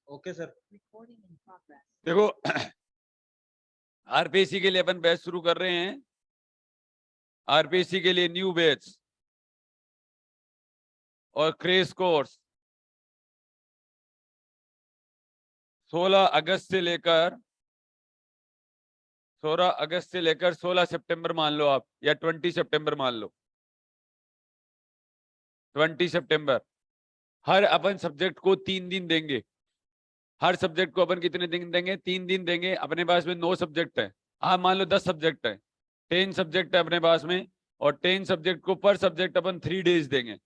Okay sir. देखो RPC के लिए अपन बैच शुरू कर रहे हैं। आरपीसी के लिए न्यू बैच और क्रेश कोर्स 16 अगस्त से लेकर 16 सितंबर मान लो आप, या 20 सितंबर मान लो, 20 सितंबर। हर अपन सब्जेक्ट को 3 दिन देंगे। हर सब्जेक्ट को अपन कितने दिन देंगे? 3 दिन देंगे। अपने पास में 9 सब्जेक्ट है। आप मान लो 10 सब्जेक्ट है, 10 सब्जेक्ट है अपने पास में, और 10 सब्जेक्ट को पर सब्जेक्ट अपन 3 डेज देंगे,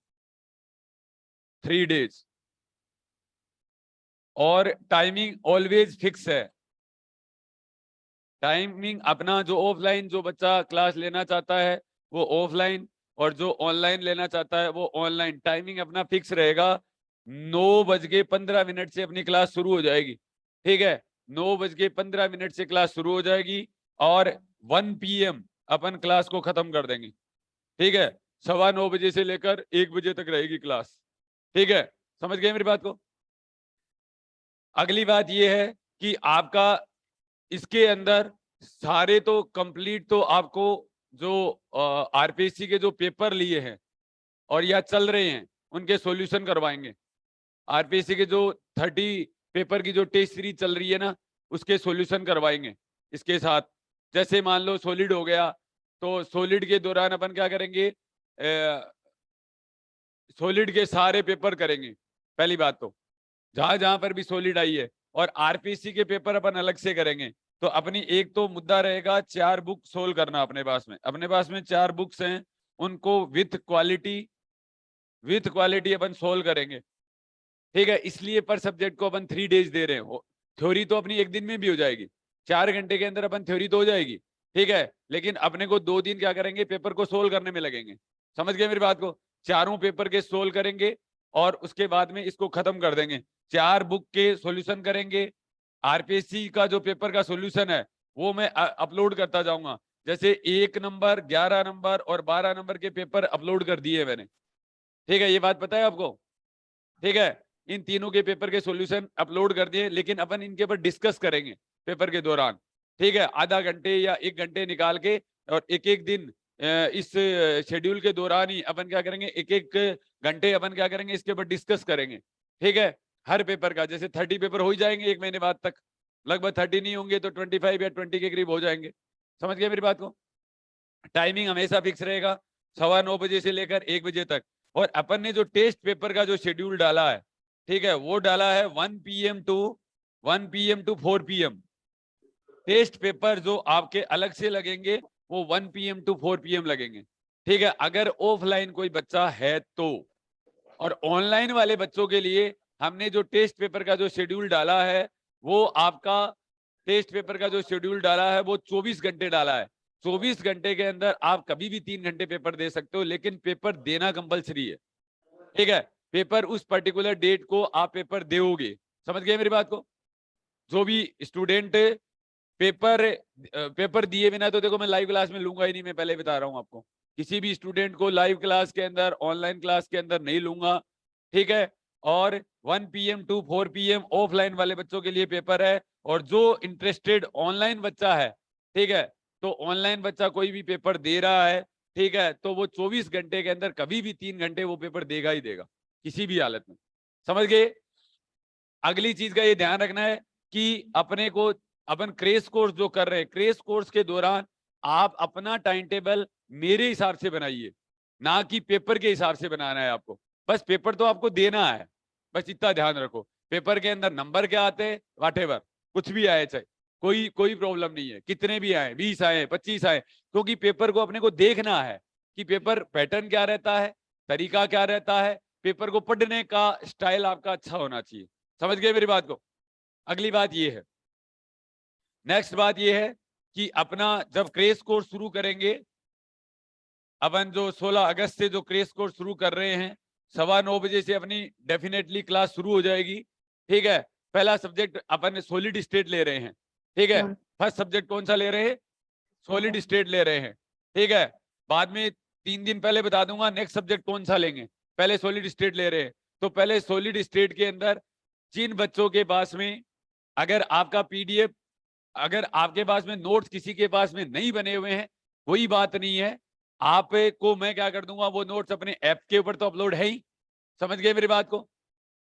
3 डेज। और टाइमिंग ऑलवेज फिक्स है। टाइमिंग अपना जो ऑफलाइन जो बच्चा क्लास लेना चाहता है वो ऑफलाइन, और जो ऑनलाइन लेना चाहता है वो ऑनलाइन। टाइमिंग अपना फिक्स रहेगा। 9:15 से अपनी क्लास शुरू हो जाएगी। ठीक है, 9:15 से क्लास शुरू हो जाएगी और 1 PM अपन क्लास को खत्म कर देंगे। ठीक है, 9:15 से लेकर 1 बजे तक रहेगी क्लास। ठीक है, समझ गए मेरी बात को? अगली बात यह है कि आपका इसके अंदर सारे तो कंप्लीट, तो आपको जो आरपीसी के जो पेपर लिए हैं और या चल रहे हैं उनके सॉल्यूशन करवाएंगे। आरपीसी के जो 30 पेपर की जो टेस्ट सीरीज चल रही है ना, उसके सॉल्यूशन करवाएंगे इसके साथ। जैसे मान लो सॉलिड हो गया, तो सॉलिड के दौरान अपन क्या करेंगे? सॉलिड के सारे पेपर करेंगे पहली बात तो, जहां जहां पर भी सॉलिड आई है। और आरपीसी के पेपर अपन अलग से करेंगे। तो अपनी एक तो मुद्दा रहेगा 4 बुक सोल्व करना अपने पास में। अपने पास में 4 बुक्स हैं, उनको विथ क्वालिटी अपन सोल्व करेंगे। ठीक है, इसलिए पर सब्जेक्ट को अपन 3 डेज दे रहे हैं। थ्योरी तो अपनी एक दिन में भी हो जाएगी, 4 घंटे के अंदर अपन थ्योरी तो हो जाएगी। ठीक है, लेकिन अपने को 2 दिन क्या करेंगे? पेपर को सोल्व करने में लगेंगे। समझ गए मेरी बात को? चारों पेपर के सोल्व करेंगे और उसके बाद में इसको खत्म कर देंगे। 4 बुक के सॉल्यूशन करेंगे। आरपीसी का जो पेपर का सॉल्यूशन है वो मैं अपलोड करता जाऊंगा। जैसे 1 नंबर, 11 नंबर और 12 नंबर के पेपर अपलोड कर दिए मैंने। ठीक है, ये बात पता है आपको? ठीक है, इन तीनों के पेपर के सॉल्यूशन अपलोड कर दिए, लेकिन अपन इनके ऊपर डिस्कस करेंगे पेपर के दौरान। ठीक है, आधा घंटे या 1 घंटे निकाल के, और एक एक दिन इस शेड्यूल के दौरान ही अपन क्या करेंगे? एक एक घंटे अपन क्या करेंगे? इसके ऊपर डिस्कस करेंगे। ठीक है, हर पेपर का जैसे 30 पेपर हो ही जाएंगे 1 महीने बाद तक। लगभग 30 नहीं होंगे तो 25 या 20 के करीब हो जाएंगे। समझ गए मेरी बात को? टाइमिंग हमेशा फिक्स रहेगा, 9:15 से लेकर 1 बजे तक। और अपन ने जो टेस्ट पेपर का जो शेड्यूल डाला है, ठीक है, वो डाला है 1 PM to 4 PM। Test paper जो आपके अलग से लगेंगे वो 1 PM टू 4 PM लगेंगे। ठीक है, अगर ऑफलाइन कोई बच्चा है तो। और ऑनलाइन वाले बच्चों के लिए हमने जो टेस्ट पेपर का जो शेड्यूल डाला है, वो आपका टेस्ट पेपर का जो शेड्यूल डाला है वो 24 घंटे डाला है। 24 घंटे के अंदर आप कभी भी 3 घंटे पेपर दे सकते हो, लेकिन पेपर देना कंपलसरी है। ठीक है, पेपर उस पर्टिकुलर डेट को आप पेपर दोगे। समझ गए मेरी बात को? जो भी स्टूडेंट पेपर दिए बिना, तो देखो मैं लाइव क्लास में लूंगा ही नहीं, मैं पहले बता रहा हूं आपको। किसी भी स्टूडेंट को लाइव क्लास के अंदर, ऑनलाइन क्लास के अंदर नहीं लूंगा। ठीक है, और 1 PM टू 4 PM ऑफलाइन वाले बच्चों के लिए पेपर है। और जो इंटरेस्टेड ऑनलाइन बच्चा है, ठीक है, तो ऑनलाइन बच्चा कोई भी पेपर दे रहा है, ठीक है, तो वो 24 घंटे के अंदर कभी भी 3 घंटे वो पेपर देगा ही देगा, किसी भी हालत में। समझ गए? अगली चीज का ये ध्यान रखना है कि अपने को, अपन क्रेश कोर्स जो कर रहे हैं, क्रेश कोर्स के दौरान आप अपना टाइम टेबल मेरे हिसाब से बनाइए, ना कि पेपर के हिसाब से बनाना है आपको। बस पेपर तो आपको देना है, बस इतना ध्यान रखो। पेपर के अंदर नंबर क्या आते हैं, वाटेवर, कुछ भी आए, चाहे कोई कोई प्रॉब्लम नहीं है, कितने भी आए, 20 आए, 25 आए, क्योंकि पेपर को अपने को देखना है कि पेपर पैटर्न क्या रहता है, तरीका क्या रहता है। पेपर को पढ़ने का स्टाइल आपका अच्छा होना चाहिए। समझ गए मेरी बात को? अगली बात ये है, नेक्स्ट बात ये है कि अपना जब क्रेश कोर्स शुरू करेंगे, अपन जो 16 अगस्त से जो क्रेश कोर्स शुरू कर रहे हैं, 9:15 से अपनी डेफिनेटली क्लास शुरू हो जाएगी। ठीक है, पहला सब्जेक्ट अपन सॉलिड स्टेट ले रहे हैं। ठीक है, फर्स्ट सब्जेक्ट कौन सा ले रहे हैं? सॉलिड स्टेट ले रहे हैं। ठीक है, बाद में 3 दिन पहले बता दूंगा नेक्स्ट सब्जेक्ट कौन सा लेंगे। पहले सॉलिड स्टेट ले रहे हैं, तो पहले सॉलिड स्टेट के अंदर जिन बच्चों के पास में अगर आपका पीडीएफ, अगर आपके पास में नोट्स किसी के पास में नहीं बने हुए हैं, कोई बात नहीं है, आपको मैं क्या कर दूंगा, वो नोट्स अपने ऐप के ऊपर तो अपलोड है ही, समझ गए मेरी बात को,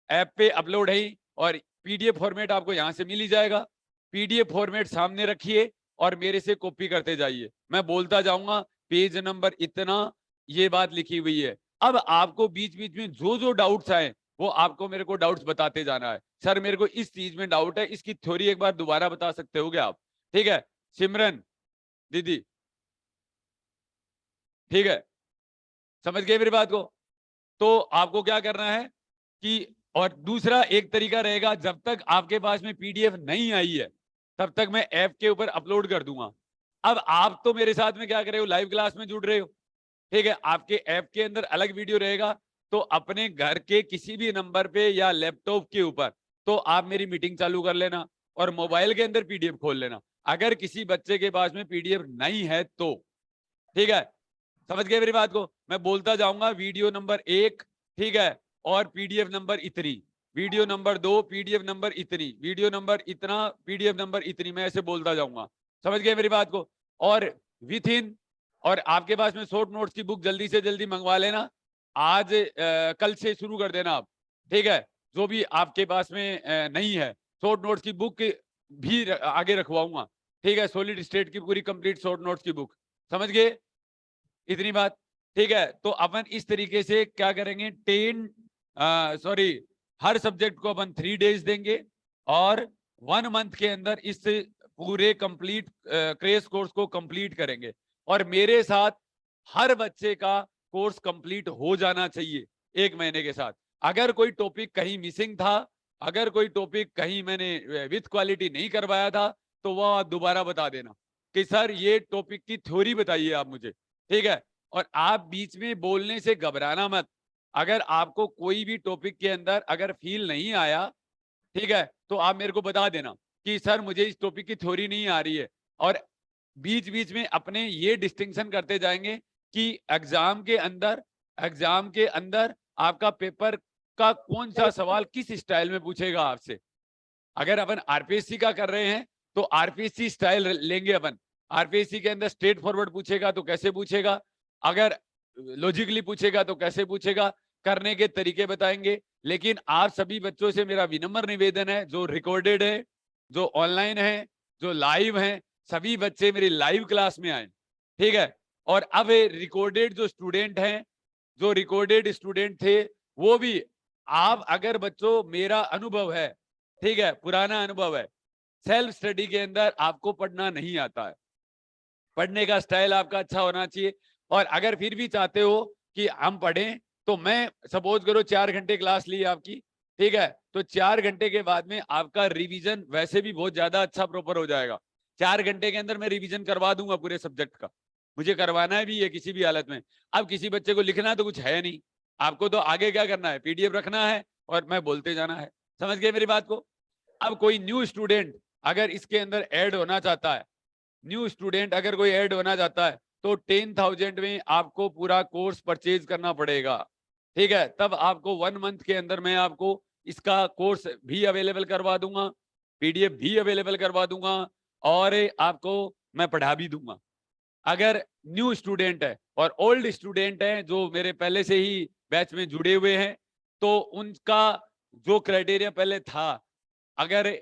ऐप पे अपलोड है ही, और पीडीएफ फॉर्मेट आपको यहां से मिल ही जाएगा। पीडीएफ फॉर्मेट सामने रखिए और मेरे से कॉपी करते जाइए, मैं बोलता जाऊंगा पेज नंबर इतना, ये बात लिखी हुई है। अब आपको बीच बीच में जो जो डाउट्स आए वो आपको मेरे को डाउट्स बताते जाना है। सर मेरे को इस चीज में डाउट है, इसकी थ्योरी एक बार दोबारा बता सकते हो क्या आप? ठीक है सिमरन दीदी, ठीक है, समझ गए मेरी बात को? तो आपको क्या करना है कि, और दूसरा एक तरीका रहेगा, जब तक आपके पास में पीडीएफ नहीं आई है तब तक मैं ऐप के ऊपर अपलोड कर दूंगा। अब आप तो मेरे साथ में क्या कर रहे हो, लाइव क्लास में जुड़ रहे हो, ठीक है, आपके ऐप के अंदर अलग वीडियो रहेगा, तो अपने घर के किसी भी नंबर पे या लैपटॉप के ऊपर तो आप मेरी मीटिंग चालू कर लेना और मोबाइल के अंदर पीडीएफ खोल लेना। अगर किसी बच्चे के पास में पीडीएफ नहीं है तो, ठीक है, समझ गए मेरी बात को? मैं बोलता जाऊंगा वीडियो नंबर 1, ठीक है, और पीडीएफ नंबर इतनी, वीडियो नंबर 2 पीडीएफ नंबर इतनी, वीडियो नंबर इतना पीडीएफ नंबर इतनी, मैं ऐसे बोलता जाऊंगा, समझ गए मेरी बात को? और विथ इन, और आपके पास में शॉर्ट नोट्स की बुक जल्दी से जल्दी मंगवा लेना, आज कल से शुरू कर देना आप, ठीक है, जो भी आपके पास में नहीं है शॉर्ट नोट्स की बुक भी आगे रखवाऊंगा, ठीक है, सॉलिड स्टेट की पूरी कंप्लीट शॉर्ट नोट्स की बुक, समझ गए इतनी बात? ठीक है, तो अपन इस तरीके से क्या करेंगे, हर सब्जेक्ट को अपन 3 डेज देंगे और 1 मंथ के अंदर इस पूरे कंप्लीट क्रेश कोर्स को कंप्लीट करेंगे। और मेरे साथ हर बच्चे का कोर्स कंप्लीट हो जाना चाहिए 1 महीने के साथ। अगर कोई टॉपिक कहीं मिसिंग था, अगर कोई टॉपिक कहीं मैंने विथ क्वालिटी नहीं करवाया था, तो वह दोबारा बता देना कि सर ये टॉपिक की थ्योरी बताइए आप मुझे, ठीक है? और आप बीच में बोलने से घबराना मत। अगर आपको कोई भी टॉपिक के अंदर अगर फील नहीं आया, ठीक है, तो आप मेरे को बता देना कि सर मुझे इस टॉपिक की थ्योरी नहीं आ रही है। और बीच बीच में अपने ये डिस्टिंक्शन करते जाएंगे कि एग्जाम के अंदर आपका पेपर का कौन सा सवाल किस स्टाइल में पूछेगा आपसे। अगर अपन आरपीएससी का कर रहे हैं तो आरपीएससी स्टाइल लेंगे अपन। आरपीएससी के अंदर स्ट्रेट फॉरवर्ड पूछेगा तो कैसे पूछेगा, अगर लॉजिकली पूछेगा तो कैसे पूछेगा, करने के तरीके बताएंगे। लेकिन आप सभी बच्चों से मेरा विनम्र निवेदन है, जो रिकॉर्डेड है, जो ऑनलाइन है, जो लाइव है, सभी बच्चे मेरी लाइव क्लास में आए, ठीक है? और अब रिकॉर्डेड जो स्टूडेंट हैं, जो रिकॉर्डेड स्टूडेंट थे, वो भी आप, अगर बच्चों मेरा अनुभव है, ठीक है, पुराना अनुभव है, सेल्फ स्टडी के अंदर आपको पढ़ना नहीं आता है, पढ़ने का स्टाइल आपका अच्छा होना चाहिए। और अगर फिर भी चाहते हो कि हम पढ़ें, तो मैं सपोज करो 4 घंटे क्लास ली आपकी, ठीक है, तो 4 घंटे के बाद में आपका रिवीजन वैसे भी बहुत ज्यादा अच्छा प्रॉपर हो जाएगा। 4 घंटे के अंदर मैं रिवीजन करवा दूंगा पूरे सब्जेक्ट का, मुझे करवाना भी है किसी भी हालत में। अब किसी बच्चे को लिखना तो कुछ है नहीं, आपको तो आगे क्या करना है, पीडीएफ रखना है और मैं बोलते जाना है, समझ गए मेरी बात को? अब कोई न्यू स्टूडेंट अगर इसके अंदर ऐड होना चाहता है, न्यू स्टूडेंट अगर कोई ऐड होना चाहता है, तो 10,000 में आपको पूरा कोर्स परचेज करना पड़ेगा, ठीक है? तब आपको 1 मंथ के अंदर मैं आपको इसका कोर्स भी अवेलेबल करवा दूंगा, पीडीएफ भी अवेलेबल करवा दूंगा और आपको मैं पढ़ा भी दूंगा। अगर न्यू स्टूडेंट है और ओल्ड स्टूडेंट है जो मेरे पहले से ही बैच में जुड़े हुए हैं, तो उनका जो क्राइटेरिया पहले था, अगर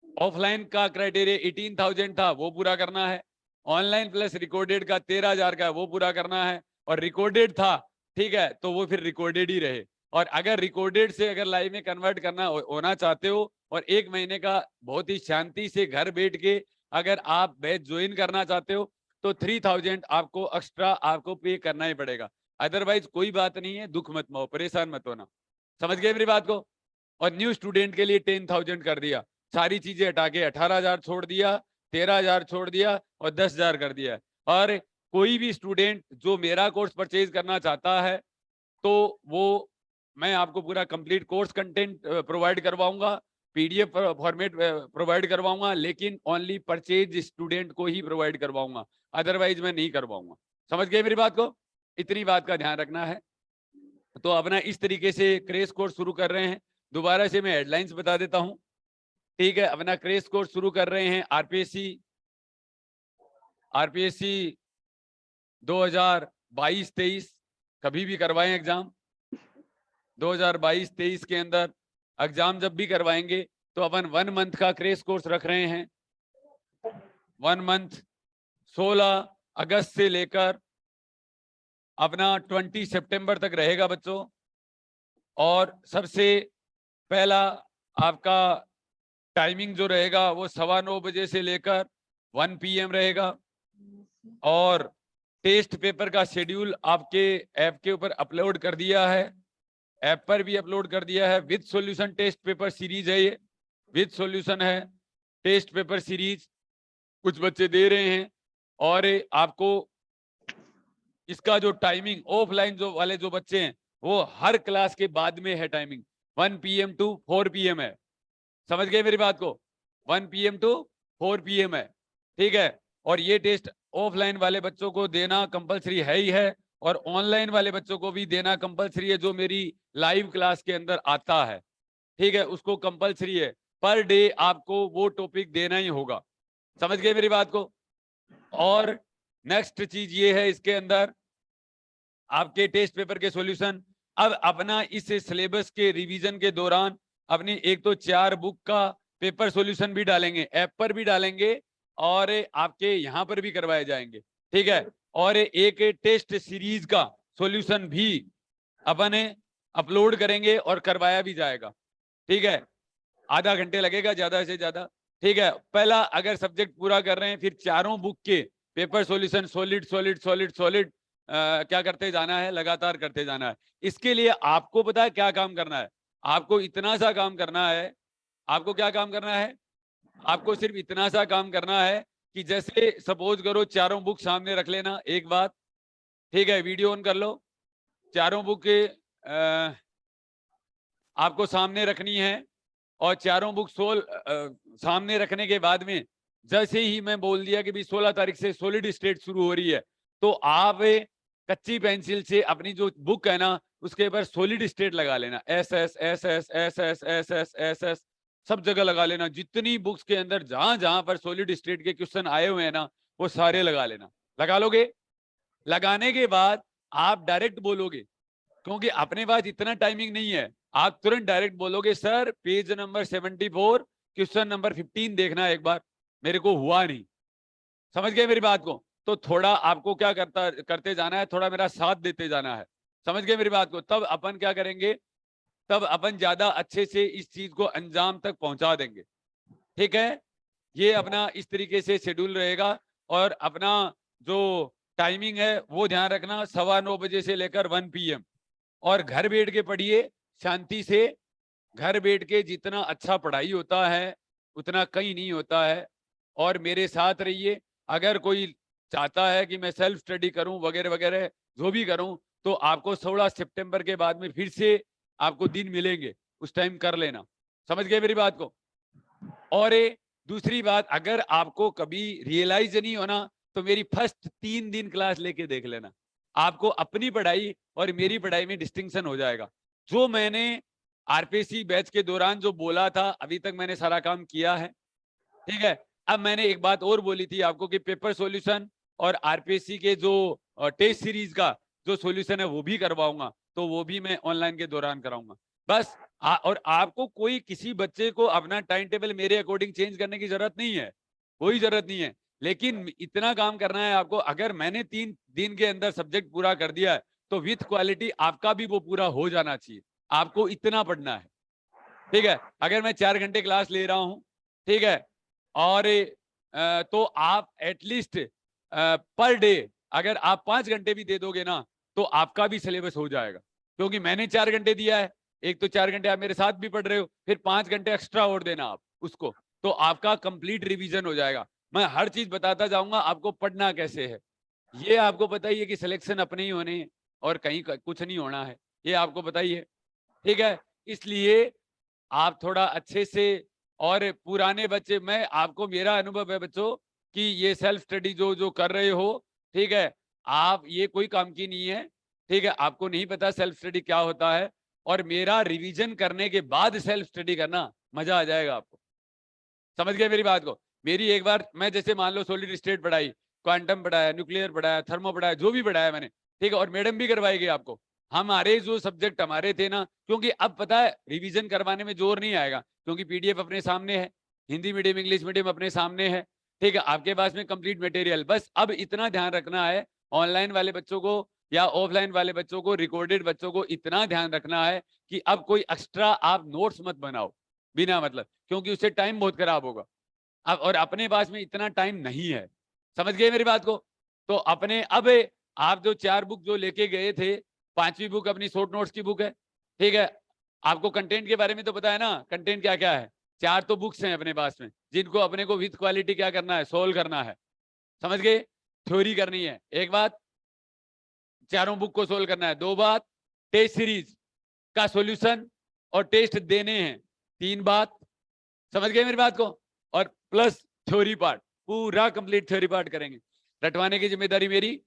ऑफलाइन का क्राइटेरिया 18,000 था, वो पूरा करना है, ऑनलाइन प्लस रिकॉर्डेड का 13,000 का वो पूरा करना है, और रिकॉर्डेड था, ठीक है, तो वो फिर रिकॉर्डेड ही रहे। और अगर रिकॉर्डेड से अगर लाइव में कन्वर्ट करना होना चाहते हो और 1 महीने का बहुत ही शांति से घर बैठ के अगर आप बैच ज्वाइन करना चाहते हो, तो 3,000 आपको एक्स्ट्रा आपको पे करना ही पड़ेगा। अदरवाइज कोई बात नहीं है, दुख मत माओ, परेशान मत होना, समझ गए मेरी बात को? और न्यू स्टूडेंट के लिए 10,000 कर दिया, सारी चीजें हटा के 18,000 छोड़ दिया, 13,000 छोड़ दिया और 10,000 कर दिया। और कोई भी स्टूडेंट जो मेरा कोर्स परचेज करना चाहता है, तो वो मैं आपको पूरा कंप्लीट कोर्स कंटेंट प्रोवाइड करवाऊंगा, पीडीएफ फॉर्मेट प्रोवाइड करवाऊंगा, लेकिन ओनली परचेज स्टूडेंट को ही प्रोवाइड करवाऊंगा, अदरवाइज मैं नहीं करवाऊंगा। समझ गए मेरी बात को? इतनी बात का ध्यान रखना है। तो अपना इस तरीके से क्रेश कोर्स शुरू कर रहे हैं। दोबारा से मैं हेडलाइंस बता देता हूं। ठीक है, अपना क्रैश कोर्स शुरू कर रहे हैं आरपीएससी 2022-23, कभी भी करवाएं एग्जाम। 2022-23 के अंदर एग्जाम जब भी करवाएंगे तो अपन 1 मंथ का क्रैश कोर्स रख रहे हैं। 1 मंथ 16 अगस्त से लेकर अपना 20 सितंबर तक रहेगा बच्चों। और सबसे पहला आपका टाइमिंग जो रहेगा वो 9:15 बजे से लेकर 1 PM रहेगा। और टेस्ट पेपर का शेड्यूल आपके ऐप के ऊपर अपलोड कर दिया है, ऐप पर भी अपलोड कर दिया है। With solution test paper series है, ये विद सॉल्यूशन है टेस्ट पेपर सीरीज, कुछ बच्चे दे रहे हैं। और आपको इसका जो टाइमिंग ऑफलाइन जो वाले जो बच्चे हैं वो हर क्लास के बाद में है, टाइमिंग 1 PM टू 4 PM है। समझ गए मेरी बात को? 1 PM टू 4 PM है, ठीक है। और ये टेस्ट ऑफलाइन वाले बच्चों को देना कंपलसरी है ही है, और ऑनलाइन वाले बच्चों को भी देना कंपलसरी है, जो मेरी लाइव क्लास के अंदर आता है, ठीक है, उसको कंपलसरी है। पर डे आपको वो टॉपिक देना ही होगा। समझ गए मेरी बात को? और नेक्स्ट चीज ये है इसके अंदर आपके टेस्ट पेपर के सॉल्यूशन। अब अपना इस सिलेबस के रिवीजन के दौरान अपनी एक तो 4 बुक का पेपर सॉल्यूशन भी डालेंगे, ऐप पर भी डालेंगे और आपके यहाँ पर भी करवाए जाएंगे, ठीक है। और एक टेस्ट सीरीज का सॉल्यूशन भी अपन अपलोड करेंगे और करवाया भी जाएगा, ठीक है। आधा घंटे लगेगा ज्यादा से ज्यादा, ठीक है। पहला अगर सब्जेक्ट पूरा कर रहे हैं फिर चारों बुक के paper solution solid solid solid solid क्या करते जाना है, लगातार करते जाना है। इसके लिए आपको पता है क्या काम करना है? आपको इतना सा काम करना है। आपको क्या काम करना है? आपको सिर्फ इतना सा काम करना है कि जैसे सपोज करो चारों बुक सामने रख लेना एक बात, ठीक है, वीडियो ऑन कर लो। चारों बुक आपको सामने रखनी है और चारों बुक सामने रखने के बाद में जैसे ही मैं बोल दिया कि भी 16 तारीख से सॉलिड स्टेट शुरू हो रही है, तो आप कच्ची पेंसिल से अपनी जो बुक है ना उसके ऊपर सॉलिड स्टेट लगा लेना, S S S S S S S S S S सब जगह लगा लेना। जितनी बुक्स के अंदर जहां जहां पर सॉलिड स्टेट के क्वेश्चन आए हुए हैं ना वो सारे लगा लेना। लगा लोगे? लगाने के बाद आप डायरेक्ट बोलोगे, क्योंकि अपने पास इतना टाइमिंग नहीं है, आप तुरंत डायरेक्ट बोलोगे sir page number 74 question number 15 देखना एक बार, मेरे को हुआ नहीं। समझ गए मेरी बात को? तो थोड़ा आपको क्या करते जाना है, थोड़ा मेरा साथ देते जाना है। समझ गए मेरी बात को? तब अपन क्या करेंगे, तब अपन ज्यादा अच्छे से इस चीज को अंजाम तक पहुंचा देंगे, ठीक है। ये अपना इस तरीके से शेड्यूल रहेगा। और अपना जो टाइमिंग है वो ध्यान रखना, 9:15 बजे से लेकर 1 PM। और घर बैठ के पढ़िए शांति से, घर बैठ के जितना अच्छा पढ़ाई होता है उतना कहीं नहीं होता है। और मेरे साथ रहिए। अगर कोई चाहता है कि मैं सेल्फ स्टडी करूं वगैरह वगैरह जो भी करूं, तो आपको 16 सितंबर के बाद में फिर से आपको दिन मिलेंगे, उस टाइम कर लेना। समझ गए मेरी बात को? और दूसरी बात, अगर आपको कभी रियलाइज नहीं होना तो मेरी फर्स्ट 3 दिन क्लास लेके देख लेना, आपको अपनी पढ़ाई और मेरी पढ़ाई में डिस्टिंक्शन हो जाएगा। जो मैंने आरपीएससी बैच के दौरान जो बोला था अभी तक मैंने सारा काम किया है, ठीक है। अब मैंने एक बात और बोली थी आपको कि पेपर सॉल्यूशन और आरपीएससी के जो टेस्ट सीरीज का जो सॉल्यूशन है वो भी करवाऊंगा, तो वो भी मैं ऑनलाइन के दौरान कराऊंगा। बस और आपको कोई किसी बच्चे को अपना टाइम टेबल मेरे अकॉर्डिंग चेंज करने की जरूरत नहीं है, कोई जरूरत नहीं है। लेकिन इतना काम करना है आपको, अगर मैंने 3 दिन के अंदर सब्जेक्ट पूरा कर दिया है तो विथ क्वालिटी आपका भी वो पूरा हो जाना चाहिए। आपको इतना पढ़ना है, ठीक है। अगर मैं 4 घंटे क्लास ले रहा हूं, ठीक है, और तो आप एटलीस्ट पर डे अगर आप 5 घंटे भी दे दोगे ना तो आपका भी सिलेबस हो जाएगा, क्योंकि मैंने 4 घंटे दिया है। एक तो 4 घंटे आप मेरे साथ भी पढ़ रहे हो, फिर 5 घंटे एक्स्ट्रा और देना आप उसको, तो आपका कंप्लीट रिवीजन हो जाएगा। मैं हर चीज बताता जाऊंगा आपको पढ़ना कैसे है। ये आपको पता ही है कि सिलेक्शन अपने ही होने हैं और कहीं कुछ नहीं होना है, ये आपको पता ही है, ठीक है। इसलिए आप थोड़ा अच्छे से, और पुराने बच्चे, मैं आपको मेरा अनुभव है बच्चों कि ये सेल्फ स्टडी जो जो कर रहे हो, ठीक है, आप ये कोई काम की नहीं है, ठीक है, आपको नहीं पता सेल्फ स्टडी क्या होता है। और मेरा रिवीजन करने के बाद सेल्फ स्टडी करना, मजा आ जाएगा आपको। समझ गए मेरी बात को? मेरी एक बार मैं जैसे मान लो सॉलिड स्टेट पढ़ाई, क्वांटम पढ़ाया, न्यूक्लियर पढ़ाया, थर्मो पढ़ाया, जो भी पढ़ाया मैंने, ठीक है, और मैडम भी करवाएगी आपको। हमारे जो सब्जेक्ट हमारे थे ना, क्योंकि अब पता है रिवीजन करवाने में जोर नहीं आएगा, क्योंकि पीडीएफ अपने सामने है, हिंदी मीडियम इंग्लिश मीडियम अपने सामने है, ठीक है, आपके पास में कंप्लीट मटेरियल। बस अब इतना ध्यान रखना है, ऑनलाइन वाले बच्चों को या ऑफलाइन वाले बच्चों को, रिकॉर्डेड बच्चों को इतना ध्यान रखना है कि अब कोई एक्स्ट्रा आप नोट्स मत बनाओ बिना मतलब, क्योंकि उससे टाइम बहुत खराब होगा। अब और अपने पास में इतना टाइम नहीं है। समझ गए मेरी बात को? तो अपने अब आप जो 4 बुक जो लेके गए थे, 5वीं बुक अपनी शॉर्ट नोट्स की बुक है, ठीक है, आपको कंटेंट के बारे में तो पता है ना, कंटेंट क्या क्या है। 4 तो बुक्स हैं अपने पास में, जिनको अपने को विद क्वालिटी क्या करना है, सोल्व करना है। समझ गए? थ्योरी करनी है एक बात, चारों बुक को सोल्व करना है 2 बात, टेस्ट सीरीज का सॉल्यूशन और टेस्ट देने हैं 3 बात। समझ गए मेरी बात को? और प्लस थ्योरी पार्ट, पूरा कंप्लीट थ्योरी पार्ट करेंगे। रटवाने की जिम्मेदारी मेरी,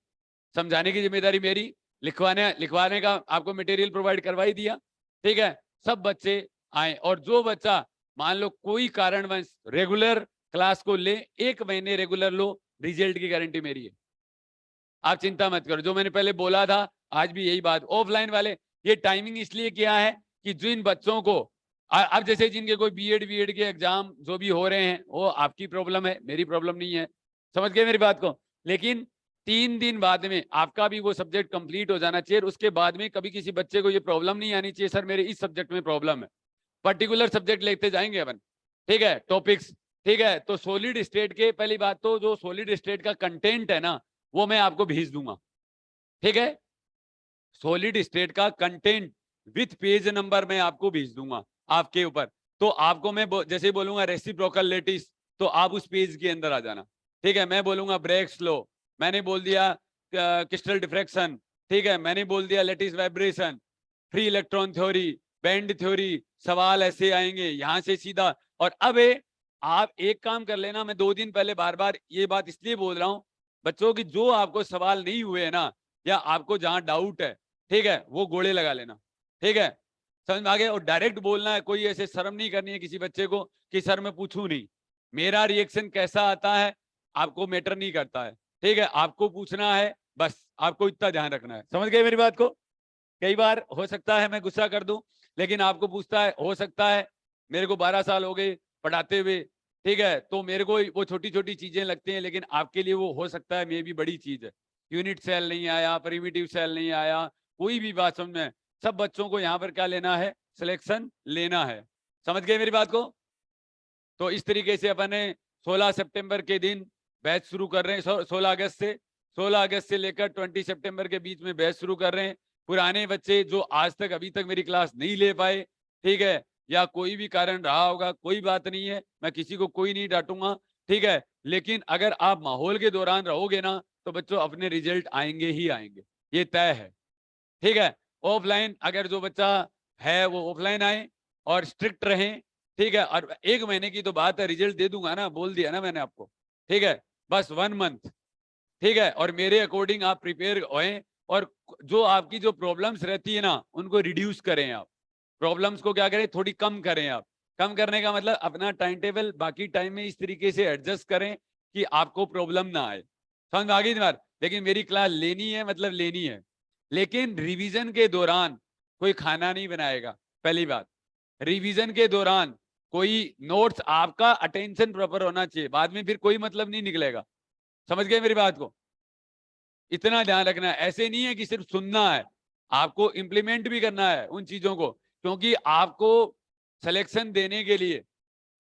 समझाने की जिम्मेदारी मेरी, लिखवाने का आपको मटेरियल प्रोवाइड करवा ही दिया, ठीक है। सब बच्चे आए, और जो बच्चा मान लो कोई कारणवश रेगुलर क्लास को ले, 1 महीने रेगुलर लो, रिजल्ट की गारंटी मेरी है। आप चिंता मत करो, जो मैंने पहले बोला था आज भी यही बात। ऑफलाइन वाले ये टाइमिंग इसलिए किया है कि जिन बच्चों को अब जैसे जिनके कोई बीएड के एग्जाम जो भी हो रहे हैं, वो आपकी प्रॉब्लम है, मेरी प्रॉब्लम नहीं है। समझ गए मेरी बात को? लेकिन 3 दिन बाद में आपका भी वो सब्जेक्ट कंप्लीट हो जाना चाहिए। उसके बाद में कभी किसी बच्चे को ये प्रॉब्लम नहीं आनी चाहिए, सर मेरे इस सब्जेक्ट में प्रॉब्लम है। पर्टिकुलर सब्जेक्ट लेते जाएंगे अपन, ठीक है, टॉपिक्स, ठीक है। तो सॉलिड स्टेट के पहली बात तो जो सॉलिड स्टेट का कंटेंट है ना, वो मैं आपको भेज दूंगा, ठीक है। सॉलिड स्टेट का कंटेंट विथ पेज नंबर मैं आपको भेज दूंगा आपके ऊपर। तो आपको मैं जैसे ही बोलूंगा रेसिप्रोकल लेटिस, तो आप उस पेज के अंदर आ जाना, ठीक है। मैं बोलूंगा ब्रेग्स लॉ, मैंने बोल दिया क्रिस्टल डिफ्रैक्शन, ठीक है, मैंने बोल दिया lattice vibration, free electron theory, band theory, सवाल ऐसे आएंगे यहां से सीधा। और अब आप एक काम कर लेना, मैं 2 दिन पहले बार बार ये बात इसलिए बोल रहा हूं बच्चों की, जो आपको सवाल नहीं हुए है ना, या आपको जहां डाउट है, ठीक है, वो गोले लगा लेना, ठीक है। समझ में आ गया? और डायरेक्ट बोलना है, कोई ऐसे शर्म नहीं करनी है किसी बच्चे को कि सर मैं पूछूं नहीं। मेरा रिएक्शन कैसा आता है आपको मैटर नहीं करता है, ठीक है, आपको पूछना है बस, आपको इतना ध्यान रखना है। समझ गए मेरी बात को? कई बार हो सकता है मैं गुस्सा कर दूं, लेकिन आपको पूछता है, हो सकता है मेरे को 12 साल हो गए पढ़ाते हुए, ठीक है, तो मेरे को वो छोटी छोटी चीजें लगती हैं, लेकिन आपके लिए वो हो सकता है मे भी बड़ी चीज है। यूनिट सेल नहीं आया, प्रिमिटिव सेल नहीं आया, कोई भी बात समझ में। सब बच्चों को यहाँ पर क्या लेना है, सिलेक्शन लेना है। समझ गए मेरी बात को? तो इस तरीके से अपन 16 सितंबर के दिन बैच शुरू कर रहे हैं, 16 अगस्त से लेकर 20 सितंबर के बीच में बैच शुरू कर रहे हैं। पुराने बच्चे जो आज तक अभी तक मेरी क्लास नहीं ले पाए, ठीक है, या कोई भी कारण रहा होगा, कोई बात नहीं है, मैं किसी को कोई नहीं डांटूंगा, ठीक है। लेकिन अगर आप माहौल के दौरान रहोगे ना, तो बच्चों अपने रिजल्ट आएंगे ही आएंगे, ये तय है, ठीक है। ऑफलाइन अगर जो बच्चा है वो ऑफलाइन आए और स्ट्रिक्ट रहें, ठीक है। और 1 महीने की तो बात है, रिजल्ट दे दूंगा ना, बोल दिया ना मैंने आपको, ठीक है। बस 1 मंथ, ठीक है, और मेरे अकॉर्डिंग आप प्रिपेयर होएं, और जो आपकी जो प्रॉब्लम्स रहती है ना, उनको रिड्यूस करें आप, प्रॉब्लम्स को क्या करें, थोड़ी कम करें आप। कम करने का मतलब अपना टाइम टेबल बाकी टाइम में इस तरीके से एडजस्ट करें कि आपको प्रॉब्लम ना आए। समझ में आ गई बात? लेकिन मेरी क्लास लेनी है मतलब लेनी है, लेकिन रिवीजन के दौरान कोई खाना नहीं बनाएगा, पहली बात। रिवीजन के दौरान कोई नोट्स, आपका अटेंशन प्रॉपर होना चाहिए, बाद में फिर कोई मतलब नहीं निकलेगा। समझ गए मेरी बात को? इतना ध्यान रखना है, ऐसे नहीं है कि सिर्फ सुनना है, आपको इंप्लीमेंट भी करना है उन चीजों को, क्योंकि आपको सिलेक्शन देने के लिए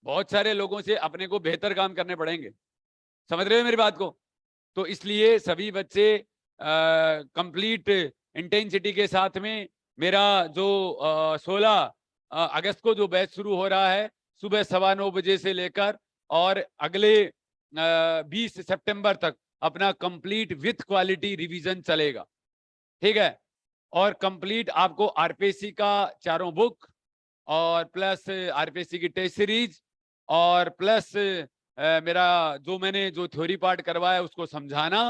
बहुत सारे लोगों से अपने को बेहतर काम करने पड़ेंगे। समझ रहे हो मेरी बात को? तो इसलिए सभी बच्चे कंप्लीट इंटेंसिटी के साथ में, मेरा जो 16 अगस्त को जो बैच शुरू हो रहा है, सुबह 9:15 से लेकर और अगले 20 सितंबर तक अपना कंप्लीट विथ क्वालिटी रिवीजन चलेगा, ठीक है। और कंप्लीट आपको आरपीएससी का चारों बुक, और प्लस आरपीएससी की टेस्ट सीरीज, और प्लस मेरा जो मैंने जो थ्योरी पार्ट करवाया उसको समझाना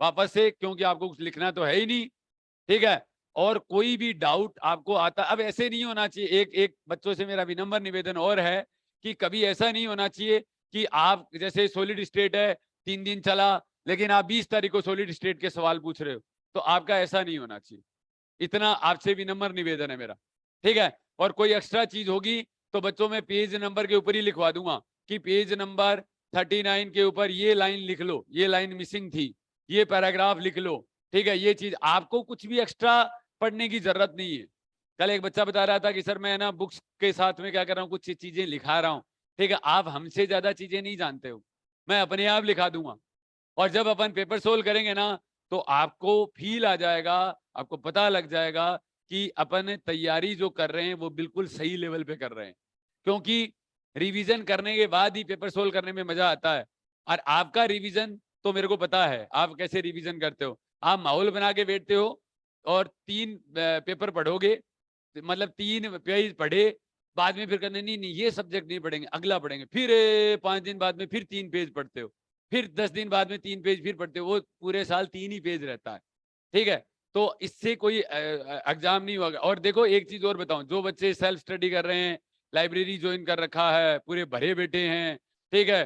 वापस से, क्योंकि आपको कुछ लिखना तो है ही नहीं, ठीक है। और कोई भी डाउट आपको आता, अब ऐसे नहीं होना चाहिए, एक एक बच्चों से मेरा विनम्र निवेदन और है कि कभी ऐसा नहीं होना चाहिए कि आप जैसे सॉलिड स्टेट है 3 दिन चला, लेकिन आप 20 तारीख को सॉलिड स्टेट के सवाल पूछ रहे हो, तो आपका ऐसा नहीं होना चाहिए। इतना आपसे विनम्र निवेदन है मेरा, ठीक है। और कोई एक्स्ट्रा चीज होगी तो बच्चों में पेज नंबर के ऊपर ही लिखवा दूंगा कि पेज नंबर 39 के ऊपर ये लाइन लिख लो, ये लाइन मिसिंग थी, ये पैराग्राफ लिख लो, ठीक है। ये चीज आपको कुछ भी एक्स्ट्रा पढ़ने की जरूरत नहीं है। कल एक बच्चा बता रहा था कि सर मैं ना बुक्स के साथ में क्या कर रहा हूँ, कुछ चीजें लिखा रहा हूँ, ठीक है। आप हमसे ज्यादा चीजें नहीं जानते हो, मैं अपने आप लिखा दूंगा। और जब अपन पेपर सोल्व करेंगे ना, तो आपको फील आ जाएगा, आपको पता लग जाएगा कि अपन तैयारी जो कर रहे हैं वो बिल्कुल सही लेवल पे कर रहे हैं, क्योंकि रिवीजन करने के बाद ही पेपर सोल्व करने में मजा आता है। और आपका रिवीजन तो मेरे को पता है आप कैसे रिवीजन करते हो। आप माहौल बना के बैठते हो और 3 पेपर पढ़ोगे, मतलब 3 पेज पढ़े, बाद में फिर कहते नहीं नहीं ये सब्जेक्ट नहीं पढ़ेंगे, अगला पढ़ेंगे, फिर 5 दिन बाद में फिर 3 पेज पढ़ते हो, फिर 10 दिन बाद में 3 पेज फिर पढ़ते हो, वो पूरे साल 3 ही पेज रहता है, ठीक है। तो इससे कोई एग्जाम नहीं होगा। और देखो एक चीज और बताऊं, जो बच्चे सेल्फ स्टडी कर रहे हैं, लाइब्रेरी ज्वाइन कर रखा है, पूरे भरे बैठे हैं, ठीक है,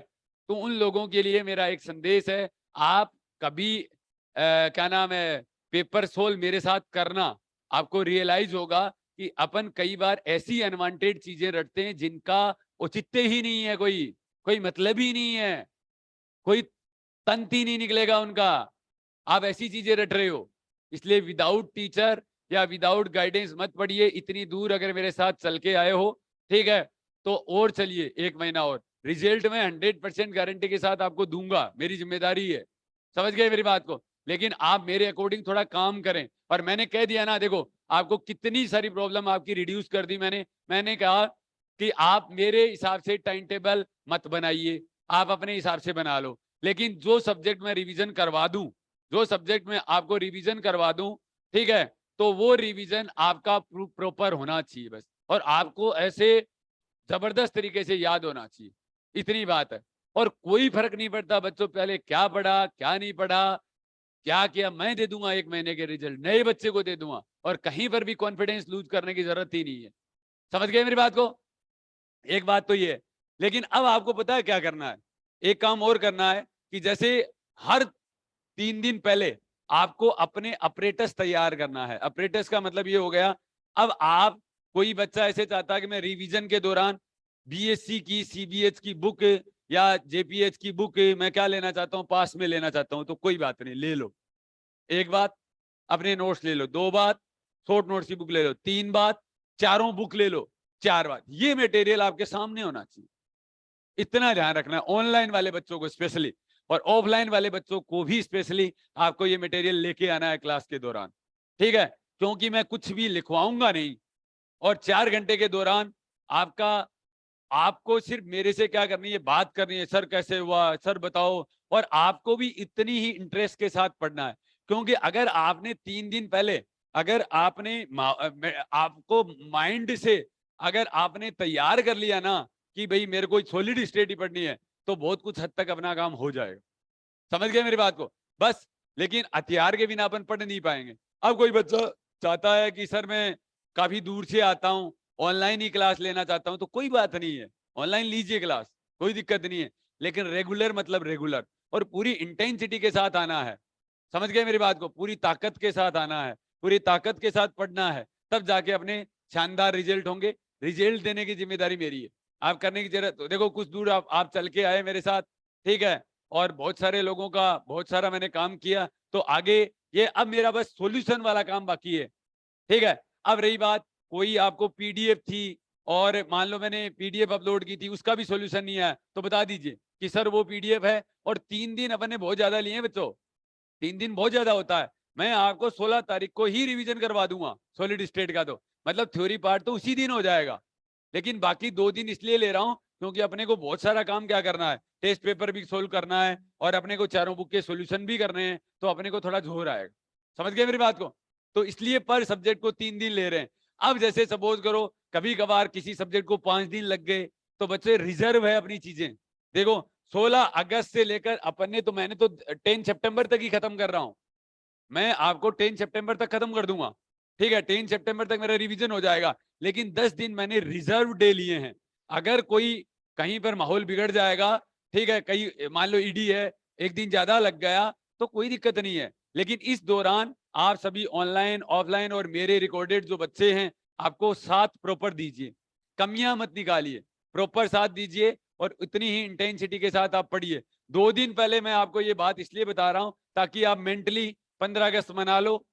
तो उन लोगों के लिए मेरा एक संदेश है, आप कभी क्या नाम है पेपर सोल्व मेरे साथ करना, आपको रियलाइज होगा कि अपन कई बार ऐसी अनवांटेड चीजें रटते हैं जिनका औचित्य ही नहीं है, कोई कोई मतलब ही नहीं है, कोई तंत ही नहीं निकलेगा उनका, आप ऐसी चीजें रट रहे हो। इसलिए विदाउट टीचर या विदाउट गाइडेंस मत पढ़िए। इतनी दूर अगर मेरे साथ चल के आए हो, ठीक है, तो और चलिए 1 महीना और, रिजल्ट में 100% गारंटी के साथ आपको दूंगा, मेरी जिम्मेदारी है, समझ गए मेरी बात को। लेकिन आप मेरे अकॉर्डिंग थोड़ा काम करें। और मैंने कह दिया ना, देखो आपको कितनी सारी प्रॉब्लम आपकी रिड्यूस कर दी मैंने कहा कि आप मेरे हिसाब से टाइम टेबल मत बनाइए, आप अपने हिसाब से बना लो, लेकिन जो सब्जेक्ट में रिवीजन करवा दूं, जो सब्जेक्ट में आपको रिवीजन करवा दूं, ठीक है, तो वो रिवीजन आपका प्रॉपर होना चाहिए बस, और आपको ऐसे जबरदस्त तरीके से याद होना चाहिए, इतनी बात है। और कोई फर्क नहीं पड़ता बच्चों पहले क्या पढ़ा क्या नहीं पढ़ा, क्या किया, मैं दे दूंगा 1 महीने के रिजल्ट, नए बच्चे को दे दूंगा, और कहीं पर भी कॉन्फिडेंस लूज करने की जरूरत ही नहीं है। समझ गए मेरी बात को। एक बात तो ये है, लेकिन अब आपको पता है क्या करना है, एक काम और करना है कि जैसे हर 3 दिन पहले आपको अपने अपरेटस तैयार करना है। अपरेटस का मतलब ये हो गया, अब आप, कोई बच्चा ऐसे चाहता है कि मैं रिवीजन के दौरान बीएससी की सीबीएच की बुक या जेपीएच की बुक मैं क्या लेना चाहता हूं, पास में लेना चाहता हूं, तो कोई बात नहीं, ले लो। एक बात, अपने नोट्स ले लो। 2 बात, शॉर्ट नोट्स की बुक ले लो। 3 बात, चारों बुक ले लो। 4 बात, ये मटेरियल आपके सामने होना चाहिए, इतना ध्यान रखना है। ऑनलाइन वाले बच्चों को स्पेशली और ऑफलाइन वाले बच्चों को भी स्पेशली आपको ये मटेरियल लेके आना है क्लास के दौरान, ठीक है, क्योंकि मैं कुछ भी लिखवाऊंगा नहीं। और 4 घंटे के दौरान आपका, आपको सिर्फ मेरे से क्या करनी है, बात करनी है, सर कैसे हुआ, सर बताओ। और आपको भी इतनी ही इंटरेस्ट के साथ पढ़ना है, क्योंकि अगर आपने 3 दिन पहले, अगर आपने आपको माइंड से अगर आपने तैयार कर लिया ना कि भाई मेरे को सॉलिड स्टेट ही पढ़नी है, तो बहुत कुछ हद तक अपना काम हो जाएगा। समझ गए मेरी बात को। बस, लेकिन हथियार के बिना अपन पढ़ नहीं पाएंगे। अब कोई बच्चा चाहता है कि सर मैं काफी दूर से आता हूँ, ऑनलाइन ही क्लास लेना चाहता हूँ, तो कोई बात नहीं है, ऑनलाइन लीजिए क्लास, कोई दिक्कत नहीं है, लेकिन रेगुलर मतलब रेगुलर और पूरी इंटेंसिटी के साथ आना है। समझ गए मेरी बात को, पूरी ताकत के साथ आना है, पूरी ताकत के साथ पढ़ना है, तब जाके अपने शानदार रिजल्ट होंगे। रिजल्ट देने की जिम्मेदारी मेरी है, आप करने की जरूरत। देखो कुछ दूर आप चल के आए मेरे साथ, ठीक है, और बहुत सारे लोगों का बहुत सारा मैंने काम किया, तो आगे ये अब मेरा बस सॉल्यूशन वाला काम बाकी है, ठीक है। अब रही बात, कोई आपको पीडीएफ थी और मान लो मैंने पीडीएफ अपलोड की थी, उसका भी सॉल्यूशन नहीं आया, तो बता दीजिए कि सर वो पीडीएफ है और 3 दिन अपन ने बहुत ज्यादा लिए हैं बच्चों, 3 दिन बहुत ज्यादा होता है। मैं आपको 16 तारीख को ही रिवीजन करवा दूंगा सॉलिड स्टेट का, तो मतलब थ्योरी पार्ट तो उसी दिन हो जाएगा, लेकिन बाकी 2 दिन इसलिए ले रहा हूं क्योंकि अपने को बहुत सारा काम क्या करना है, टेस्ट पेपर भी सोल्व करना है और अपने को चारों बुक के सॉल्यूशन भी करने हैं, तो अपने को थोड़ा जोर आएगा। समझ गए मेरी बात को। तो इसलिए पर सब्जेक्ट को 3 दिन ले रहे हैं। अब जैसे सपोज करो कभी कभार किसी सब्जेक्ट को 5 दिन लग गए, तो बच्चे रिजर्व है अपनी चीजें। देखो 16 अगस्त से लेकर अपन ने, तो मैंने तो 10 सितंबर तक ही खत्म कर रहा हूं, मैं आपको 10 सितंबर तक खत्म कर दूंगा। ठीक है, 10 सितंबर तक मेरा रिवीजन हो जाएगा, लेकिन 10 दिन मैंने रिजर्व डे लिए हैं। अगर कोई कहीं पर माहौल बिगड़ जाएगा, ठीक है, कहीं मान लो ईडी है, एक दिन ज्यादा लग गया तो कोई दिक्कत नहीं है, लेकिन इस दौरान आप सभी ऑनलाइन ऑफलाइन और मेरे रिकॉर्डेड जो बच्चे हैं, आपको साथ प्रॉपर दीजिए, कमियां मत निकालिए, प्रॉपर साथ दीजिए और उतनी ही इंटेंसिटी के साथ आप पढ़िए। 2 दिन पहले मैं आपको ये बात इसलिए बता रहा हूं ताकि आप मेंटली 15 अगस्त मना लो,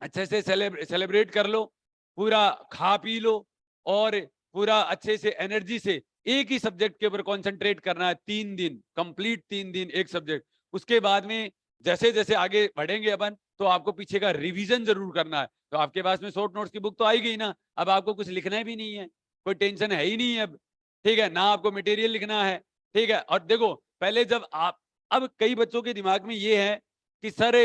अच्छे से सेलिब्रेट कर लो, पूरा खा पी लो और पूरा अच्छे से एनर्जी से एक ही सब्जेक्ट के ऊपर कंसंट्रेट करना है 3 दिन, कंप्लीट 3 दिन एक सब्जेक्ट। उसके बाद में जैसे जैसे आगे बढ़ेंगे अपन, तो आपको पीछे का रिवीजन जरूर करना है। तो आपके पास में शॉर्ट नोट्स की बुक तो आई गई ना, अब आपको कुछ लिखना भी नहीं है, कोई टेंशन है ही नहीं है अब, ठीक है ना, आपको मटेरियल लिखना है, ठीक है। और देखो पहले जब आप, अब कई बच्चों के दिमाग में ये है कि सर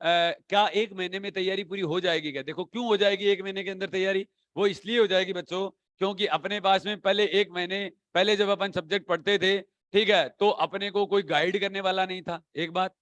क्या 1 महीने में तैयारी पूरी हो जाएगी क्या? देखो क्यों हो जाएगी 1 महीने के अंदर तैयारी, वो इसलिए हो जाएगी बच्चों, क्योंकि अपने पास में पहले 1 महीने पहले जब अपन सब्जेक्ट पढ़ते थे, ठीक है, तो अपने को कोई गाइड करने वाला नहीं था, एक बात।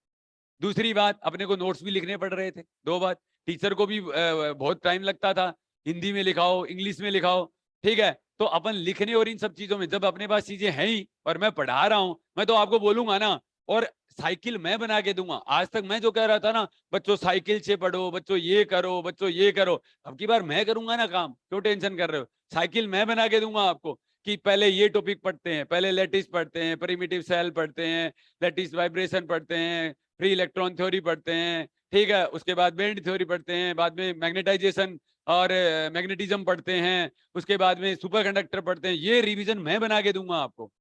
दूसरी बात, अपने को नोट्स भी लिखने पड़ रहे थे, 2 बात। टीचर को भी बहुत टाइम लगता था, हिंदी में लिखाओ, इंग्लिश में लिखाओ, ठीक है। तो अपन लिखने और इन सब चीजों में जब अपने पास चीजें हैं ही और मैं पढ़ा रहा हूं, मैं तो आपको बोलूंगा ना, और साइकिल मैं बना के दूंगा। आज तक मैं जो कह रहा था ना, बच्चों साइकिल से पढ़ो, बच्चों ये करो, बच्चों ये करो, अब की बार मैं करूंगा ना काम, क्यों टेंशन कर रहे हो? साइकिल मैं बना के दूंगा आपको कि पहले ये टॉपिक पढ़ते हैं, पहले लैटिस पढ़ते हैं, प्रिमिटिव सेल पढ़ते हैं, लैटिस वाइब्रेशन पढ़ते हैं, फ्री इलेक्ट्रॉन थ्योरी पढ़ते हैं, ठीक है, उसके बाद बैंड थ्योरी पढ़ते हैं, बाद में मैग्नेटाइजेशन और मैग्नेटिज्म पढ़ते हैं, उसके बाद में सुपर कंडक्टर पढ़ते हैं। ये रिवीजन मैं बना के दूंगा आपको।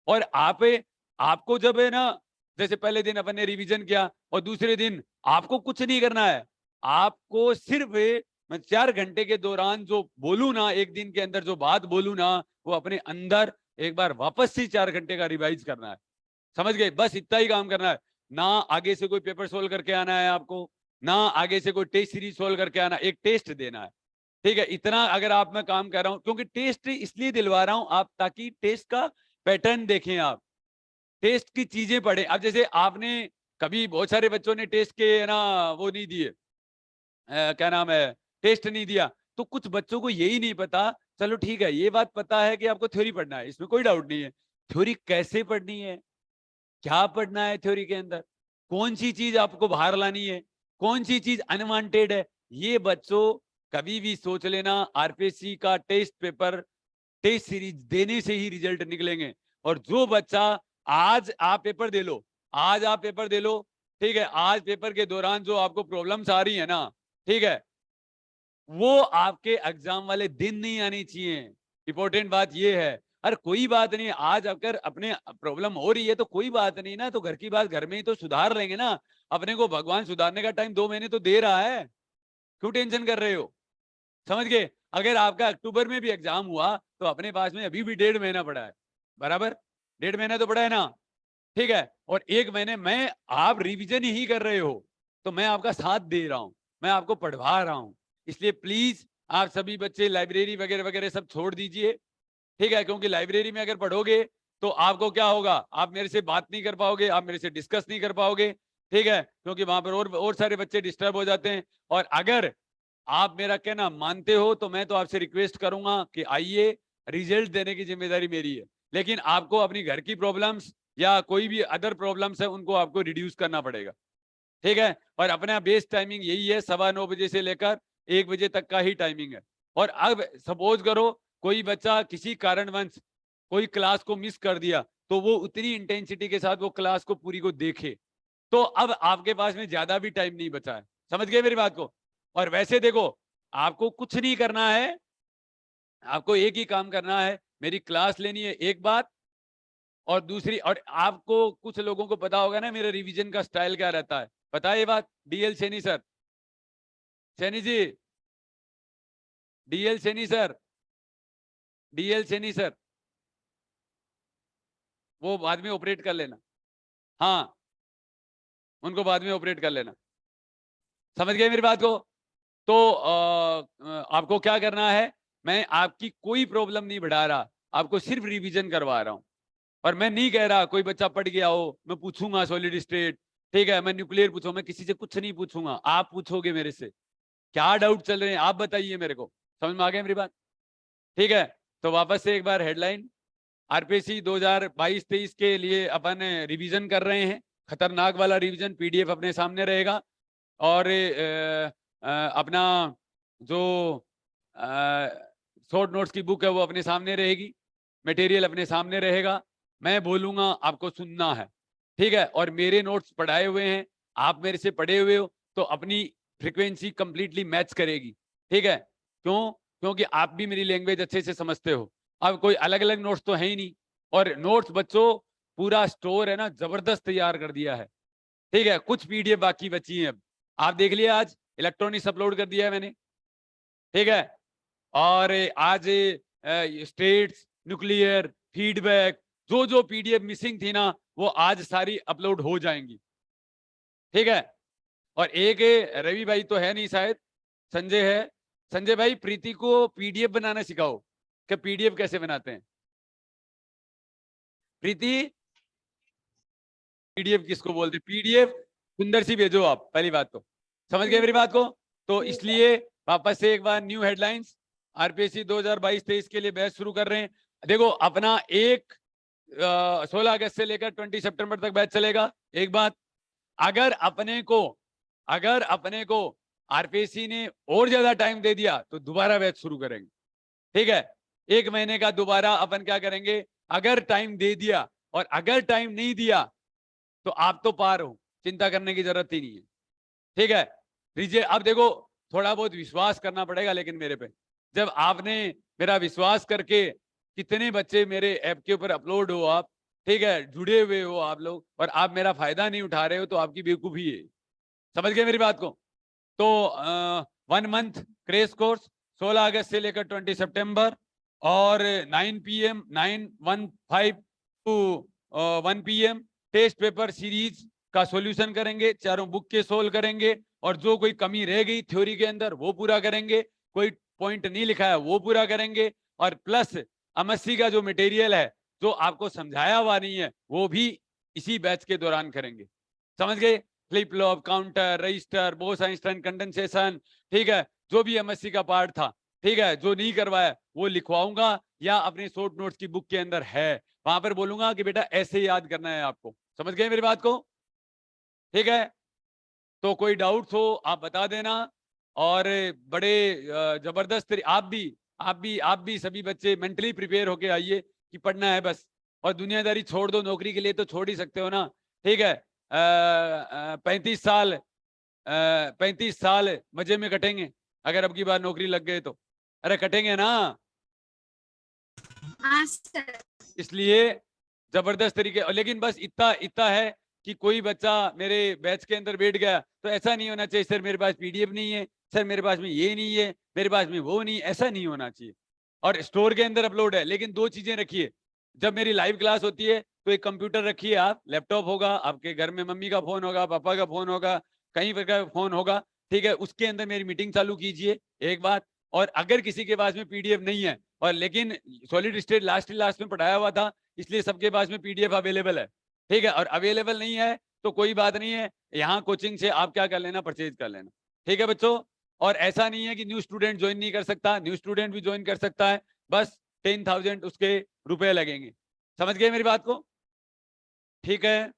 और आपको जब है ना, जैसे पहले दिन अपन ने रिवीजन किया और दूसरे दिन आपको कुछ नहीं करना है, आपको सिर्फ मैं 4 घंटे के दौरान जो बोलूं ना, एक दिन के अंदर जो बात बोलूं ना, वो अपने अंदर एक बार वापस से 4 घंटे का रिवाइज करना है। समझ गए? बस इतना ही काम करना है। ना आगे से कोई पेपर सोल्व करके आना है आपको, ना आगे से कोई टेस्ट सीरीज सोल्व करके आना, एक टेस्ट देना है, ठीक है। इतना अगर आप, मैं काम कर रहा हूं, क्योंकि टेस्ट इसलिए दिलवा रहा हूं आप, ताकि टेस्ट का पैटर्न देखें, आप टेस्ट की चीजें पढ़ें। अब जैसे आपने कभी, बहुत सारे बच्चों ने टेस्ट के ना वो नहीं दिए, क्या नाम है, टेस्ट नहीं दिया, तो कुछ बच्चों को यही नहीं पता। चलो ठीक है, ये बात पता है कि आपको थ्योरी पढ़ना है, इसमें कोई डाउट नहीं है। थ्योरी कैसे पढ़नी है, क्या पढ़ना है थ्योरी के अंदर, कौन सी चीज आपको बाहर लानी है, कौन सी चीज अनवांटेड है, ये बच्चों कभी भी सोच लेना, आरपीएससी का टेस्ट पेपर, टेस्ट सीरीज देने से ही रिजल्ट निकलेंगे। और जो बच्चा, आज आप पेपर दे लो, आज आप पेपर दे लो, ठीक है, आज पेपर के दौरान जो आपको प्रॉब्लम्स आ रही है ना, ठीक है, वो आपके एग्जाम वाले दिन नहीं आनी चाहिए। इंपॉर्टेंट बात ये है। अरे कोई बात नहीं, आज अगर अपने प्रॉब्लम हो रही है तो कोई बात नहीं ना, तो घर की बात घर में ही तो सुधार लेंगे ना। अपने को भगवान सुधारने का टाइम 2 महीने तो दे रहा है, क्यों टेंशन कर रहे हो? समझ गए? अगर आपका अक्टूबर में भी एग्जाम हुआ तो अपने पास में अभी भी 1.5 महीना पड़ा है, बराबर 1.5 महीना तो पड़ा है ना, ठीक है। और 1 महीने में आप रिवीजन ही कर रहे हो, तो मैं आपका साथ दे रहा हूं, मैं आपको पढ़वा रहा हूं। इसलिए प्लीज आप सभी बच्चे लाइब्रेरी वगैरह वगैरह सब छोड़ दीजिए, ठीक है, क्योंकि लाइब्रेरी में अगर पढ़ोगे तो आपको क्या होगा, आप मेरे से बात नहीं कर पाओगे, आप मेरे से डिस्कस नहीं कर पाओगे, ठीक है, क्योंकि वहां पर और सारे बच्चे डिस्टर्ब हो जाते हैं। और अगर आप मेरा कहना मानते हो तो मैं तो आपसे रिक्वेस्ट करूंगा कि आइए, रिजल्ट देने की जिम्मेदारी मेरी है, लेकिन आपको अपनी घर की प्रॉब्लम्स या कोई भी अदर प्रॉब्लम्स है उनको आपको रिड्यूस करना पड़ेगा, ठीक है। और अपना बेस्ट टाइमिंग यही है, 9:15 बजे से लेकर 1 बजे तक का ही टाइमिंग है। और अब सपोज करो कोई बच्चा किसी कारणवश कोई क्लास को मिस कर दिया, तो वो उतनी इंटेंसिटी के साथ वो क्लास को पूरी को देखे, तो अब आपके पास में ज्यादा भी टाइम नहीं बचा है। समझ गए मेरी बात को? और वैसे देखो, आपको कुछ नहीं करना है, आपको एक ही काम करना है, मेरी क्लास लेनी है, एक बात। और दूसरी, और आपको कुछ लोगों को पता होगा ना मेरे रिवीजन का स्टाइल क्या रहता है, पता है ये बात? D L Saini sir, Saini ji, D L Saini sir, D L Saini sir, वो बाद में ऑपरेट कर लेना, हाँ, उनको बाद में ऑपरेट कर लेना। समझ गए मेरी बात को? तो आपको क्या करना है, मैं आपकी कोई प्रॉब्लम नहीं बढ़ा रहा, आपको सिर्फ रिवीजन करवा रहा हूं। और मैं नहीं कह रहा कोई बच्चा पढ़ गया हो मैं पूछूंगा सॉलिड स्टेट, ठीक है, मैं न्यूक्लियर पूछूंगा, मैं किसी से कुछ नहीं पूछूंगा, आप पूछोगे मेरे से। क्या डाउट चल रहे हैं आप बताइए मेरे को, समझ में आ गया मेरी बात? ठीक है, तो वापस से एक बार हेडलाइन, आरपीसी 2022-23 के लिए अपन रिवीजन कर रहे हैं, खतरनाक वाला रिवीजन, पीडीएफ अपने सामने रहेगा, और अपना जो शॉर्ट नोट्स की बुक है वो अपने सामने रहेगी, मटेरियल अपने सामने रहेगा, मैं बोलूंगा आपको सुनना है, ठीक है? और मेरे नोट्स पढ़ाए हुए हैं, आप मेरे से पढ़े हुए हो, तो अपनी फ्रीक्वेंसी कंप्लीटली मैच करेगी, ठीक है? क्यों? क्योंकि आप भी मेरी लैंग्वेज अच्छे से समझते हो। अब कोई अलग अलग नोट्स तो है ही नहीं, और नोट्स बच्चों पूरा स्टोर है ना, जबरदस्त तैयार कर दिया है, ठीक है? कुछ पीडीएफ बाकी बची है, अब आप देख लिया, आज इलेक्ट्रॉनिक्स अपलोड कर दिया है मैंने, ठीक है? और आज स्टेट्स, न्यूक्लियर, फीडबैक, जो जो पीडीएफ मिसिंग थी ना, वो आज सारी अपलोड हो जाएंगी, ठीक है? और एक रवि भाई तो है नहीं शायद, संजय है, संजय भाई प्रीति को पीडीएफ बनाना सिखाओ, कि पीडीएफ कैसे बनाते हैं। प्रीति, पीडीएफ किसको बोलते हैं? पीडीएफ सुंदर सी भेजो आप, पहली बात तो समझ गए मेरी बात को? तो इसलिए वापस से एक बार न्यू हेडलाइंस, आरपीएससी 2022-23 के लिए बैच शुरू कर रहे हैं। देखो अपना 16 अगस्त से लेकर 20 सितंबर तक बैच चलेगा। एक बात, अगर अपने को आरपीएससी ने और ज्यादा टाइम दे दिया तो दोबारा बैच शुरू करेंगे, ठीक है? 1 महीने का दोबारा अपन क्या करेंगे, अगर टाइम दे दिया, और अगर टाइम नहीं दिया तो आप तो पार हो, चिंता करने की जरूरत ही नहीं है, ठीक है? लीजिए, अब देखो थोड़ा बहुत विश्वास करना पड़ेगा लेकिन मेरे पे, जब आपने मेरा विश्वास करके, कितने बच्चे मेरे ऐप के ऊपर अपलोड हो आप, ठीक है, जुड़े हुए हो आप लोग, और आप मेरा फायदा नहीं उठा रहे हो, तो आपकी बेवकूफी है। समझ गए मेरी बात को? तो 1 मंथ क्रेश कोर्स 16 अगस्त से लेकर 20 सितंबर, और 9 PM 9:15 to 1 PM test paper series का सॉल्यूशन करेंगे, चारों बुक के सोल्व करेंगे, और जो कोई कमी रह गई थ्योरी के अंदर वो पूरा करेंगे, कोई पॉइंट नहीं लिखा है वो पूरा करेंगे, और प्लस एमएससी का जो मटेरियल है, जो आपको समझाया हुआ नहीं है, वो भी इसी बैच के दौरान करेंगे। समझ गए? Flip flop, counter, register, Bose Einstein condensation, ठीक है, जो भी एमएससी का पार्ट था, ठीक है, जो नहीं करवाया वो लिखवाऊंगा, या अपने शॉर्ट नोट्स की बुक के अंदर है, वहां पर बोलूंगा कि बेटा ऐसे याद करना है आपको। समझ गए मेरी बात को? ठीक है, तो कोई डाउट्स हो आप बता देना, और बड़े जबरदस्त आप भी सभी बच्चे मेंटली प्रिपेयर होके आइए कि पढ़ना है बस, और दुनियादारी छोड़ दो, नौकरी के लिए तो छोड़ ही सकते हो ना, ठीक है? 35 साल मजे में कटेंगे अगर अब की बार नौकरी लग गए तो, अरे कटेंगे ना? हाँ सर। इसलिए जबरदस्त तरीके, लेकिन बस इतना इतना है कि कोई बच्चा मेरे बैच के अंदर बैठ गया तो ऐसा नहीं होना चाहिए सर मेरे पास पीडीएफ नहीं है, सर मेरे पास में ये नहीं है, मेरे पास में वो नहीं, ऐसा नहीं होना चाहिए। और स्टोर के अंदर अपलोड है, लेकिन 2 चीजें रखिए, जब मेरी लाइव क्लास होती है तो एक कंप्यूटर रखिए, आप लैपटॉप होगा आपके घर में, मम्मी का फोन होगा, पापा का फोन होगा, कहीं पर का फोन होगा, ठीक है, उसके अंदर मेरी मीटिंग चालू कीजिए, एक बात। और अगर किसी के पास में पीडीएफ नहीं है, और लेकिन सॉलिड स्टेट लास्ट में पढ़ाया हुआ था, इसलिए सबके पास में पीडीएफ अवेलेबल है, ठीक है, और अवेलेबल नहीं है तो कोई बात नहीं है, यहाँ कोचिंग से आप क्या कर लेना, परचेज कर लेना, ठीक है बच्चों? और ऐसा नहीं है कि न्यू स्टूडेंट ज्वाइन नहीं कर सकता, न्यू स्टूडेंट भी ज्वाइन कर सकता है, बस 10,000 उसके रुपए लगेंगे। समझ गए मेरी बात को? ठीक है।